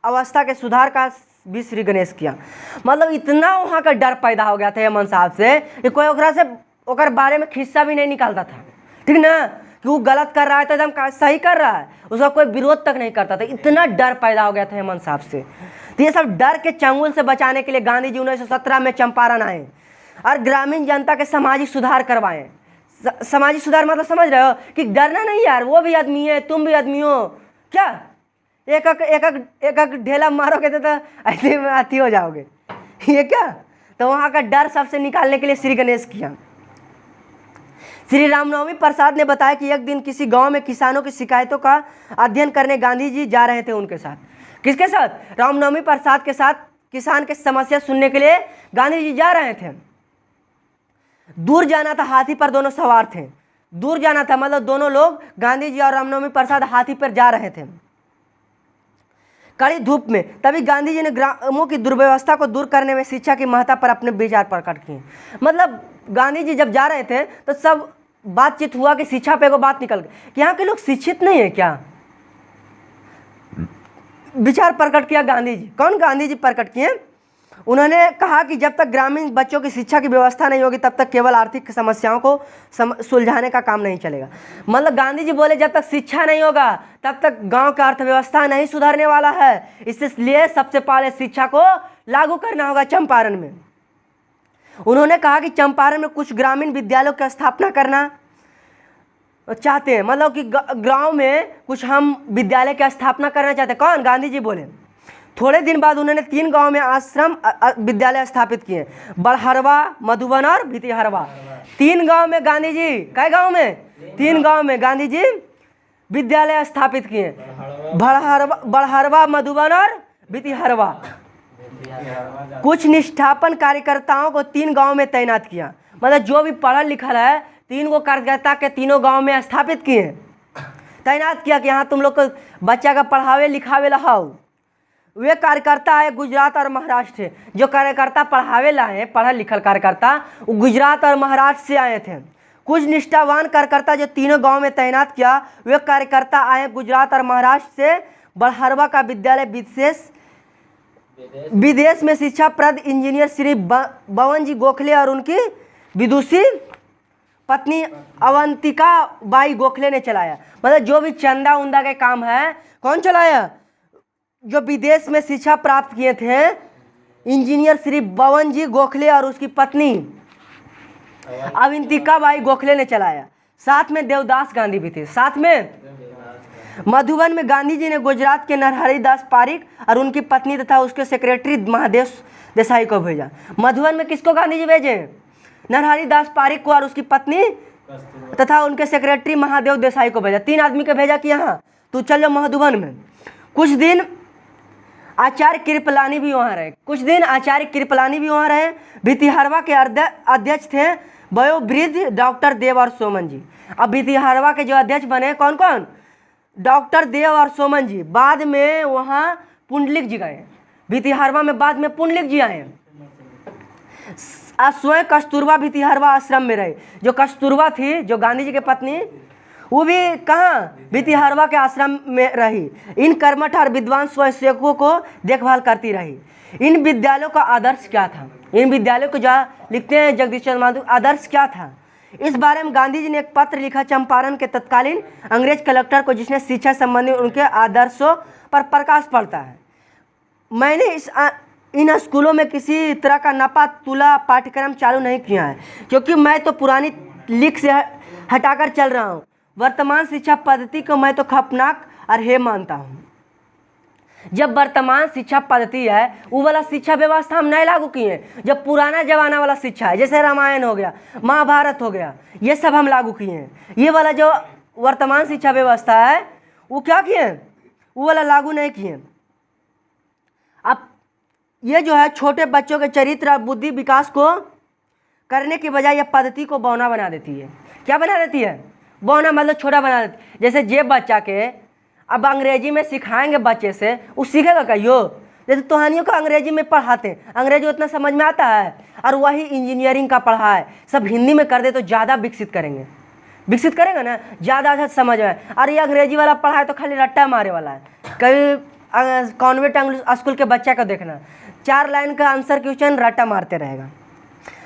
अवस्था के सुधार का भी श्री गणेश किया। मतलब इतना वहाँ का डर पैदा हो गया था एमन साहब से कि कोई ओकरा से ओकर बारे में खिस्सा भी नहीं निकालता था, ठीक ना, कि वो गलत कर रहा है तो एकदम सही कर रहा है, उसका कोई विरोध तक नहीं करता था। इतना डर पैदा हो गया था हेमंत साहब से। तो ये सब डर के चंगुल से बचाने के लिए गांधी जी 1917 में चंपारण आए। और ग्रामीण जनता के सामाजिक सुधार करवाएं। सामाजिक सुधार मतलब समझ रहे हो कि डरना नहीं यार, वो भी आदमी है, तुम भी आदमी हो, क्या एक एक ढेला मारोगे तो ऐसे में हाथी हो जाओगे, ये क्या। तो वहाँ का डर सबसे निकालने के लिए श्री गणेश किया। श्री रामनवमी प्रसाद ने बताया कि एक दिन किसी गांव में किसानों की शिकायतों का अध्ययन करने गांधी जी जा रहे थे उनके साथ। किसके साथ? रामनवमी प्रसाद के साथ किसान की समस्या सुनने के लिए गांधी जी जा रहे थे। दूर जाना था, हाथी पर दोनों सवार थे। दूर जाना था मतलब दोनों लोग, गांधी जी और रामनवमी प्रसाद हाथी पर जा रहे थे कड़ी धूप में। तभी गांधी जी ने ग्रामों की दुर्व्यवस्था को दूर करने में शिक्षा की महत्ता पर अपने विचार प्रकट किए। मतलब गांधी जी जब जा रहे थे तो सब बातचीत हुआ कि शिक्षा पे को बात निकल गई कि यहाँ के लोग शिक्षित नहीं है क्या, विचार प्रकट किया गांधी जी। कौन? गांधी जी प्रकट किए। उन्होंने कहा कि जब तक ग्रामीण बच्चों की शिक्षा की व्यवस्था नहीं होगी तब तक केवल आर्थिक समस्याओं को सुलझाने का काम नहीं चलेगा। मतलब गांधी जी बोले जब तक शिक्षा नहीं होगा तब तक गांव का अर्थव्यवस्था नहीं सुधरने वाला है, इसलिए सबसे पहले शिक्षा को लागू करना होगा चंपारण में। उन्होंने कहा कि चंपारण में कुछ ग्रामीण विद्यालयों की स्थापना करना चाहते हैं, मतलब कि गांव में कुछ हम विद्यालय की स्थापना करना चाहते हैं। कौन? गांधी जी बोले। थोड़े दिन बाद उन्होंने 3 गांव में आश्रम विद्यालय स्थापित किए, बड़हरवा, मधुबन और भितिहरवा। 3 गांव में गांधी जी, कई गांव में? 3 गांव में गांधी जी विद्यालय स्थापित किए, बड़हरवा, मधुबन और भितिहरवा। कुछ निष्ठापन कार्यकर्ताओं को 3 गांव में तैनात किया, मतलब जो भी पढ़ा लिखा है 3 गो कार्यकर्ता के तीनों गांव में स्थापित किए, तैनात किया कि यहाँ तुम लोग को बच्चा का पढ़ावे लिखावे लाओ। वे कार्यकर्ता है गुजरात और महाराष्ट्र से। जो कार्यकर्ता पढ़ावे लाए हैं, पढ़ा लिखल कार्यकर्ता, वो गुजरात और महाराष्ट्र से आए थे। कुछ निष्ठावान कार्यकर्ता जो तीनों गांव में तैनात किया, वे कार्यकर्ता आए गुजरात और महाराष्ट्र से। बड़हरवा का विद्यालय विदेश में शिक्षा प्रद इंजीनियर श्री बवन जी गोखले और उनकी विदुषी पत्नी अवंतिका बाई गोखले ने चलाया। मतलब जो भी चंदा उंदा के काम है, कौन चलाया? जो विदेश में शिक्षा प्राप्त किए थे इंजीनियर श्री बवन जी गोखले और उसकी पत्नी अवंतिका बाई गोखले ने चलाया। साथ में देवदास गांधी भी थे। साथ में मधुबन में गांधी जी ने गुजरात के नरहरि दास पारिक और उनकी पत्नी तथा उसके सेक्रेटरी महादेव देसाई को भेजा। मधुबन में किसको गांधी जी भेजे? नरहरि दास पारिक को और उसकी पत्नी तथा उनके सेक्रेटरी महादेव देसाई को भेजा। 3 आदमी को भेजा कि यहाँ तू चल जाओ मधुबन में। कुछ दिन आचार्य कृपलानी भी वहाँ रहे। भितिहरवा के अध्यक्ष थे वयोवृद्ध डॉक्टर देव और सोमन जी। अब भितिहरवा के जो अध्यक्ष बने कौन कौन? डॉक्टर देव और सोमन जी। बाद में वहाँ पुंडलिक जी गए। भितिहरवा में बाद में पुंडलिक जी आए। स्वयं कस्तूरबा भितिहरवा आश्रम में रहे। जो कस्तूरबा थी, जो गांधी जी की पत्नी, वो भी कहाँ? भितिहरवा के आश्रम में रही। इन कर्मठ और विद्वान स्वयंसेवकों को देखभाल करती रही। इन विद्यालयों का आदर्श क्या था? इन विद्यालयों को जहाँ लिखते हैं जगदीश चंद्र माधव, आदर्श क्या था? इस बारे में गांधी जी ने एक पत्र लिखा चंपारण के तत्कालीन अंग्रेज कलेक्टर को, जिसने शिक्षा संबंधी उनके आदर्शों पर प्रकाश पड़ता है। मैंने इन स्कूलों में किसी तरह का नपा तुला पाठ्यक्रम चालू नहीं किया है, क्योंकि मैं तो पुरानी लीक से हटाकर चल रहा हूँ। वर्तमान शिक्षा पद्धति को मैं तो खपनाक और हे मानता हूँ। जब वर्तमान शिक्षा पद्धति है वो वाला शिक्षा व्यवस्था हम नहीं लागू किए। जब पुराना जमाना वाला शिक्षा है, जैसे रामायण हो गया, महाभारत हो गया, ये सब हम लागू किए हैं। ये वाला जो वर्तमान शिक्षा व्यवस्था है वो क्या किए? वो वाला लागू नहीं किए। अब ये जो है छोटे बच्चों के चरित्र और बुद्धि विकास को करने के बजाय यह पद्धति को बौना बना देती है। क्या बना देती है? बौना मतलब छोटा बना देती। जैसे जे बच्चा के अब अंग्रेजी में सिखाएंगे बच्चे से, वो सीखेगा कहियो? जैसे कहानियों को अंग्रेजी में पढ़ाते हैं, अंग्रेजी उतना समझ में आता है, और वही इंजीनियरिंग का पढ़ा है सब हिंदी में कर दे तो ज़्यादा विकसित करेंगे ना, ज़्यादा समझ में। और ये अंग्रेजी वाला पढ़ा है तो खाली रट्टा मारे वाला है। कभी कॉन्वेंट स्कूल के बच्चा को देखना, 4 लाइन का आंसर क्वेश्चन रट्टा मारते रहेगा।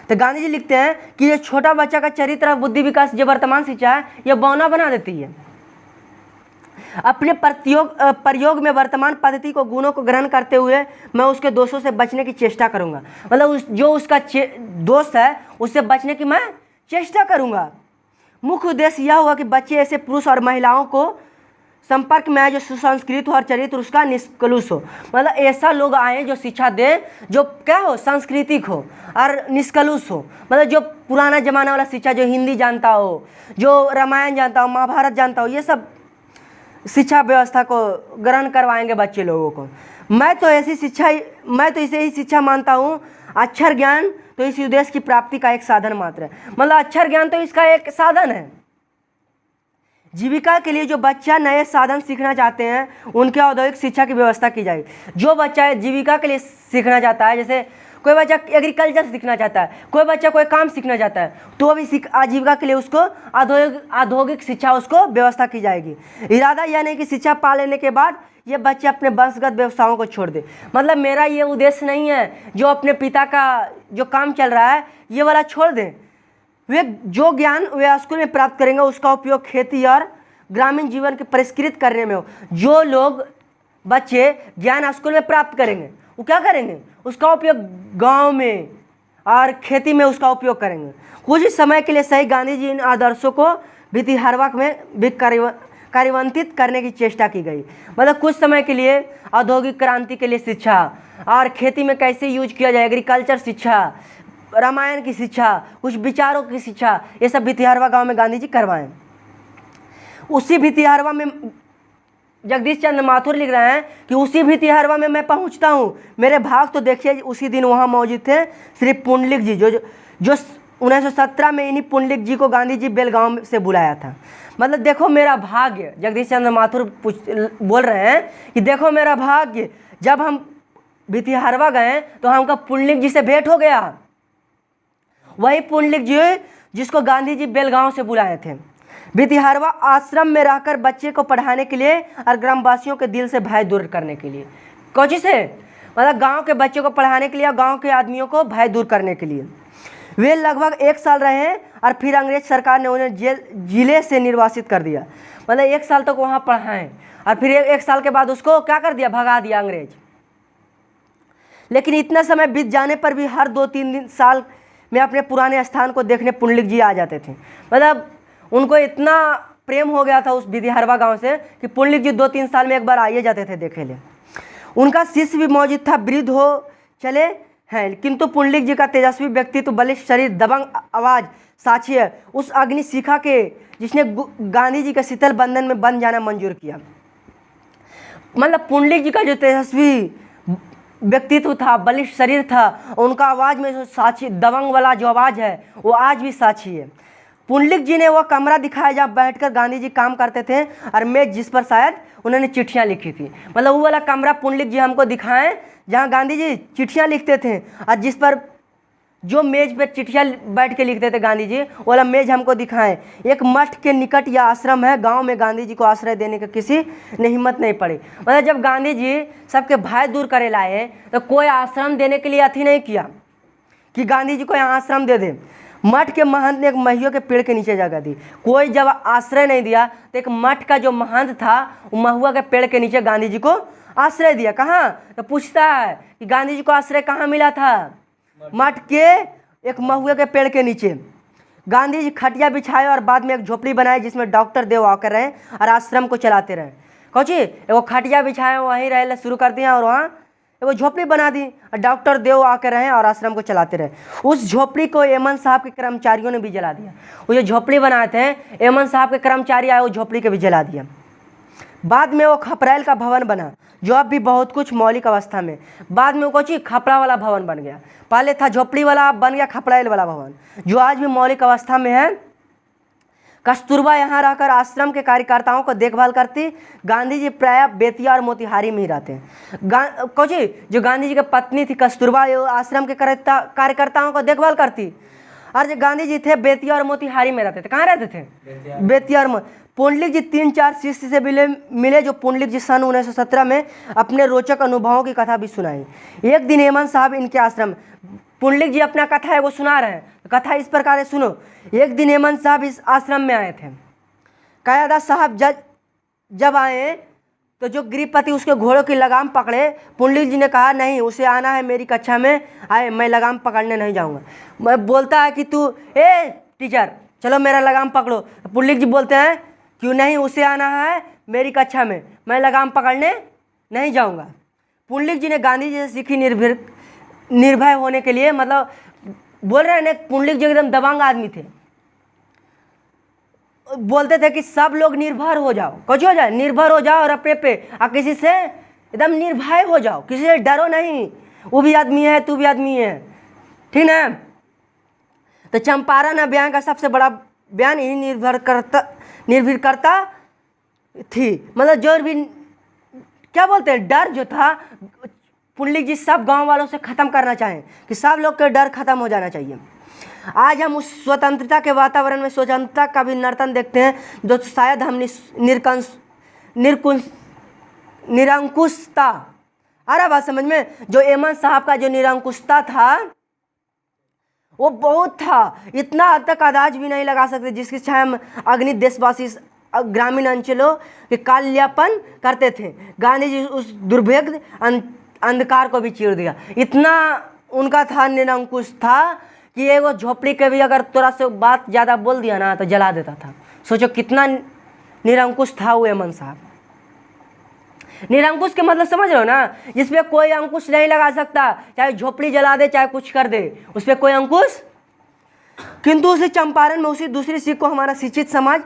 तो गांधी जी लिखते हैं कि ये छोटा बच्चा का चरित्र और बुद्धि विकास जो वर्तमान शिक्षा है ये बौना बना देती है। अपने प्रयोग में वर्तमान पद्धति को गुणों को ग्रहण करते हुए मैं उसके दोषों से बचने की चेष्टा करूँगा। मतलब जो उसका दोष है उससे बचने की मैं चेष्टा करूँगा। मुख्य उद्देश्य यह हुआ कि बच्चे ऐसे पुरुष और महिलाओं को संपर्क में आए जो सुसंस्कृत हो और चरित्र उसका निष्कलुष हो। मतलब ऐसा लोग आए जो शिक्षा दे, जो क्या हो, सांस्कृतिक हो और निष्कलुष हो। मतलब जो पुराना जमाना वाला शिक्षा, जो हिंदी जानता हो, जो रामायण जानता हो, महाभारत जानता हो, ये सब शिक्षा व्यवस्था को ग्रहण करवाएंगे बच्चे लोगों को। मैं तो इसे ही शिक्षा मानता हूँ। अक्षर ज्ञान तो इस उद्देश्य की प्राप्ति का एक साधन मात्र है। मतलब अक्षर ज्ञान तो इसका एक साधन है। जीविका के लिए जो बच्चा नए साधन सीखना चाहते हैं उनके औद्योगिक शिक्षा की व्यवस्था की जाए। जो बच्चा जीविका के लिए सीखना चाहता है, जैसे कोई बच्चा एग्रीकल्चर सीखना चाहता है, कोई बच्चा कोई काम सीखना चाहता है, तो अभी आजीविका के लिए उसको औद्योगिक शिक्षा उसको व्यवस्था की जाएगी। इरादा यह नहीं कि शिक्षा पा लेने के बाद ये बच्चे अपने वंशगत व्यवसायों को छोड़ दे। मतलब मेरा ये उद्देश्य नहीं है जो अपने पिता का जो काम चल रहा है ये वाला छोड़ दें। वे जो ज्ञान वे स्कूल में प्राप्त करेंगे उसका उपयोग खेती और ग्रामीण जीवन के परिष्कृत करने में हो। जो लोग बच्चे ज्ञान स्कूल में प्राप्त करेंगे वो क्या करेंगे, उसका उपयोग गांव में और खेती में उसका उपयोग करेंगे। कुछ ही समय के लिए सही गांधी जी इन आदर्शों को भितिहरवा में भी कार्यान्वित करने की चेष्टा की गई। मतलब कुछ समय के लिए औद्योगिक क्रांति के लिए शिक्षा और खेती में कैसे यूज किया जाए, एग्रीकल्चर शिक्षा, रामायण की शिक्षा, कुछ विचारों की शिक्षा, ये सब भितिहरवा गांव में गांधी जी करवाएं। उसी भितिहरवा में जगदीश चंद्र माथुर लिख रहे हैं कि उसी भितिहरवा में मैं पहुंचता हूं। मेरे भाग तो देखिए उसी दिन वहां मौजूद थे श्री पुंडलिक जी, जो 1917 में इन्हीं पुंडलिक जी को गांधी जी बेलगांव से बुलाया था। मतलब देखो मेरा भाग्य, जगदीश चंद्र माथुर बोल रहे हैं कि देखो मेरा भाग्य, जब हम भितिहरवा गए तो हमका पुंडलिक जी से भेंट हो गया। वही पुंडलिक जी जिसको गांधी जी बेलगांव से बुलाए थे। भितिहरवा आश्रम में रहकर बच्चे को पढ़ाने के लिए और ग्रामवासियों के दिल से भय दूर करने के लिए। कौची से? मतलब गांव के बच्चों को पढ़ाने के लिए और गांव के आदमियों को भय दूर करने के लिए। वे लगभग 1 साल रहे और फिर अंग्रेज सरकार ने उन्हें जिले से निर्वासित कर दिया। मतलब 1 साल तक वहाँ पढ़ाएं और फिर 1 साल के बाद उसको क्या कर दिया, भगा दिया अंग्रेज। लेकिन इतना समय बीत जाने पर भी हर 2-3 साल में अपने पुराने स्थान को देखने पुंडलिक जी आ जाते थे। मतलब उनको इतना प्रेम हो गया था उस भितिहरवा गांव से कि पुंडलिक जी 2-3 साल में एक बार आइए जाते थे देखे ले। उनका शिष्य भी मौजूद था, वृद्ध हो चले हैं, किंतु पुंडलिक जी का तेजस्वी व्यक्तित्व, बलिष्ठ शरीर, दबंग आवाज़ साक्षी है उस अग्नि शिखा के जिसने गांधी जी के शीतल बंधन में बंध जाना मंजूर किया। मतलब पुंडलिक जी का जो तेजस्वी व्यक्तित्व था, बलिष्ठ शरीर था, उनका आवाज़ में जो साक्षी, दबंग वाला जो आवाज़ है वो आज भी साक्षी है। पुंडलिक जी ने वह कमरा दिखाया जहाँ बैठकर गांधी जी काम करते थे और मेज जिस पर शायद उन्होंने चिट्ठियाँ लिखी थी। मतलब वो वाला कमरा पुंडलिक जी हमको दिखाएं जहाँ गांधी जी चिट्ठियाँ लिखते थे और जिस पर जो मेज पर चिट्ठियाँ बैठ के लिखते थे गांधी जी, वो वाला मेज हमको दिखाएं। एक मठ के निकट यह आश्रम है। गांव में गांधी जी को आश्रय देने का किसी ने हिम्मत नहीं पड़ी। मतलब जब गांधी जी सबके भय दूर करे लाए तो कोई आश्रम देने के लिए अथी नहीं किया कि गांधी जी को यहाँ आश्रम दे दे। मठ के महंत ने एक महियों के पेड़ के नीचे जगह दी। कोई जब आश्रय नहीं दिया तो एक मठ का जो महंत था वो महुआ के पेड़ के नीचे गांधी जी को आश्रय दिया। कहाँ? तो पूछता है कि गांधी जी को आश्रय कहाँ मिला था? मठ के एक महुए के पेड़ के नीचे। गांधी जी खटिया बिछाए और बाद में एक झोपड़ी बनाई जिसमें डॉक्टर देव आकर रहे और आश्रम को चलाते रहे। कौची? वो खटिया बिछाए वहीं रहे शुरू कर दिया और वहाँ वो झोपड़ी बना दी और डॉक्टर देव आकर रहे और आश्रम को चलाते रहे। उस झोपड़ी को एमन साहब के कर्मचारियों ने भी जला दिया। वो जो झोपड़ी बनाए थे एमन साहब के कर्मचारी आए, वो झोपड़ी के भी जला दिया। बाद में वो खपरेल का भवन बना जो अब भी बहुत कुछ मौलिक अवस्था में। बाद में वो कोची खपड़ा वाला भवन बन गया। पहले था झोपड़ी वाला, अब बन गया खपरेल वाला भवन जो आज भी मौलिक अवस्था में है। कस्तूरबा यहाँ रहकर आश्रम के कार्यकर्ताओं को देखभाल करती। गांधी जी प्रायः बेतिया और मोतिहारी में ही रहते हैं। कोची जो गांधी जी की पत्नी थी कस्तूरबा, आश्रम के कार्यकर्ताओं को देखभाल करती। और जो गांधी जी थे बेतिया और मोतिहारी में रहते थे। कहाँ रहते थे? बेतिया और पुंडलिक जी 3-4 शिष्य से मिले जो पुंडलिक जी सन 1917 में अपने रोचक अनुभवों की कथा भी सुनाई। एक दिन हेमंत साहब इनके आश्रम, पुंडलिक जी अपना कथा है वो सुना रहे हैं। कथा इस प्रकार है, सुनो। एक दिन हेमंत साहब इस आश्रम में आए थे। कायदा साहब जब आए तो जो गृहपति उसके घोड़ों की लगाम पकड़े, पुंडलिक जी ने कहा नहीं, उसे आना है मेरी कक्षा में आए, मैं लगाम पकड़ने नहीं जाऊंगा। मैं बोलता है कि तू टीचर चलो मेरा लगाम पकड़ो, पुंडलिक जी बोलते हैं क्यों नहीं, उसे आना है मेरी कक्षा में, मैं लगाम पकड़ने नहीं जाऊंगा। पुंडलिक जी ने गांधी जी से सीखी निर्भय होने के लिए, मतलब बोल रहे हैं पुंडलिक जी एकदम दबंग आदमी थे, बोलते थे कि सब लोग निर्भर हो जाओ, कुछ हो जाए निर्भर हो जाओ और अपने पे और किसी से एकदम निर्भय हो जाओ, किसी से डरो नहीं, वो भी आदमी है तू भी आदमी है, ठीक है। तो चंपारण अभियान का सबसे बड़ा बयान यही निर्भरता थी, मतलब जो भी क्या बोलते हैं डर जो था, पुंडलिक जी सब गांव वालों से ख़त्म करना चाहें कि सब लोग का डर खत्म हो जाना चाहिए। आज हम उस स्वतंत्रता के वातावरण में स्वतंत्रता का भी नर्तन देखते हैं जो शायद हम निरंकुशता, आ रहा बात समझ में, जो एमन साहब का जो निरंकुशता था वो बहुत था, इतना हद तक अंदाज भी नहीं लगा सकते जिसकी छाया हम अग्नि देशवासी ग्रामीण अंचलों के काल्यापन करते थे। गांधी जी उस दुर्भेद्य अंधकार को भी चीर दिया, इतना उनका था निरंकुश था कि एगो झोपड़ी के भी अगर थोड़ा सा बात ज़्यादा बोल दिया ना तो जला देता था। सोचो कितना निरंकुश था वो एमन साहब। निरंकुश के मतलब समझ रहे हो ना, जिस पे कोई अंकुश नहीं लगा सकता, चाहे झोपड़ी जला दे चाहे कुछ कर दे, उस पर कोई अंकुश। किंतु उसी चंपारण में उसी दूसरी सीख को हमारा शिक्षित समाज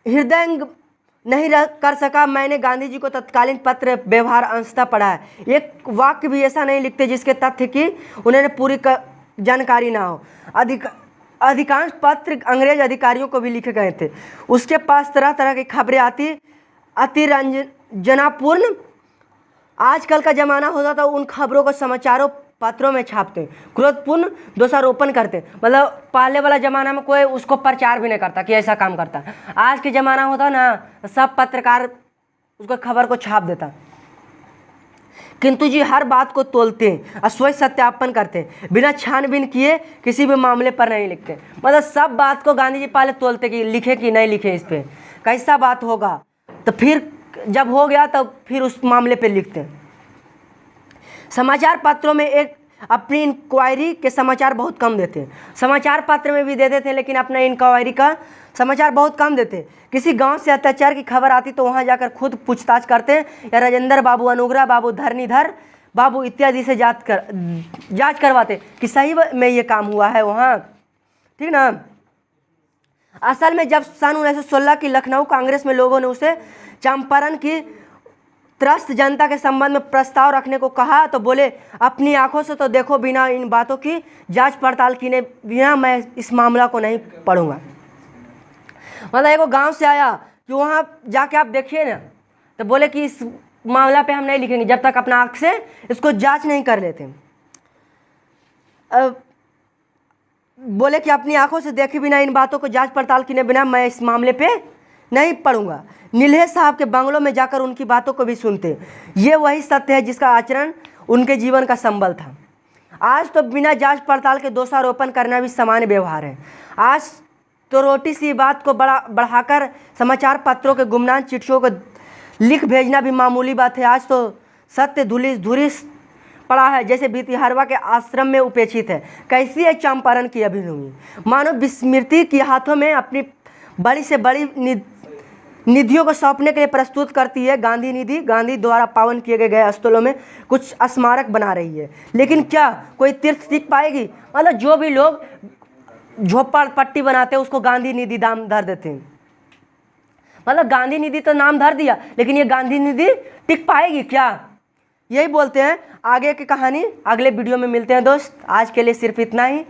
हृदयंग नहीं कर सका। मैंने गांधी जी को तत्कालीन पत्र व्यवहार अंशतः पढ़ा है, एक वाक्य भी ऐसा नहीं लिखते जिसके तथ्य की उन्हें पूरी जानकारी ना हो। अधिकांश पत्र अंग्रेज अधिकारियों को भी लिखे गए थे, उसके पास तरह तरह की खबरें आती, अतिरंजनापूर्ण। आजकल का ज़माना होता तो उन खबरों को समाचारों पत्रों में छापते, क्रोधपूर्ण दोषारोपण करते। मतलब पहले वाला ज़माना में कोई उसको प्रचार भी नहीं करता कि ऐसा काम करता, आज के ज़माना होता ना सब पत्रकार उसको खबर को छाप देता। किंतु जी हर बात को तोलते हैं और स्वयं सत्यापन करते हैं, बिना छानबीन किए किसी भी मामले पर नहीं लिखते। मतलब सब बात को गांधी जी पहले तोलते कि लिखे कि नहीं लिखे, इस पर कैसा बात होगा, तो फिर जब हो गया तब फिर उस मामले पे लिखते हैं। समाचार पत्रों में एक अपनी इंक्वायरी के समाचार बहुत कम देते हैं, समाचार पत्र में भी देते थे लेकिन अपना इंक्वायरी का समाचार बहुत कम देते। किसी गांव से अत्याचार की खबर आती तो वहां जाकर खुद पूछताछ करते हैं या राजेंद्र बाबू, अनुग्रह बाबू, धरणीधर बाबू इत्यादि से जांच करवाते कि सही में ये काम हुआ है वहाँ, ठीक ना। असल में जब सन 1916 की लखनऊ कांग्रेस में लोगों ने उसे चंपारण की त्रस्त जनता के संबंध में प्रस्ताव रखने को कहा तो बोले अपनी आंखों से तो देखो, बिना इन बातों की जांच पड़ताल किए बिना मैं इस मामला को नहीं पढ़ूंगा। मतलब एक गांव से आया कि वहाँ जाके आप देखिए ना, तो बोले कि इस मामला पे हम नहीं लिखेंगे जब तक अपना आंख से इसको जांच नहीं कर लेते। बोले कि अपनी आंखों से देखे बिना इन बातों को जांच पड़ताल किए बिना मैं इस मामले पे नहीं पढ़ूंगा। नीलहे साहब के बंगलों में जाकर उनकी बातों को भी सुनते। ये वही सत्य है जिसका आचरण उनके जीवन का संबल था। आज तो बिना जांच पड़ताल के दोषारोपण करना भी सामान्य व्यवहार है। आज तो रोटी सी बात को बढ़ाकर समाचार पत्रों के गुमनाम चिट्ठियों को लिख भेजना भी मामूली बात है। आज तो सत्य धूरी पड़ा है जैसे भितिहरवा के आश्रम में उपेक्षित है। कैसी है चंपारण की अभिनवी, मानो विस्मृति के हाथों में अपनी बड़ी से बड़ी निधियों को सौंपने के लिए प्रस्तुत करती है। गांधी निधि गांधी द्वारा पावन किए गए स्थलों में कुछ स्मारक बना रही है, लेकिन क्या कोई तीर्थ दिख पाएगी? मतलब जो भी लोग झोपड़पट्टी बनाते हैं उसको गांधी निधि नाम धर देते हैं। मतलब गांधी निधि तो नाम धर दिया, लेकिन ये गांधी निधि टिक पाएगी क्या? यही बोलते हैं। आगे की कहानी अगले वीडियो में मिलते हैं दोस्त। आज के लिए सिर्फ इतना ही।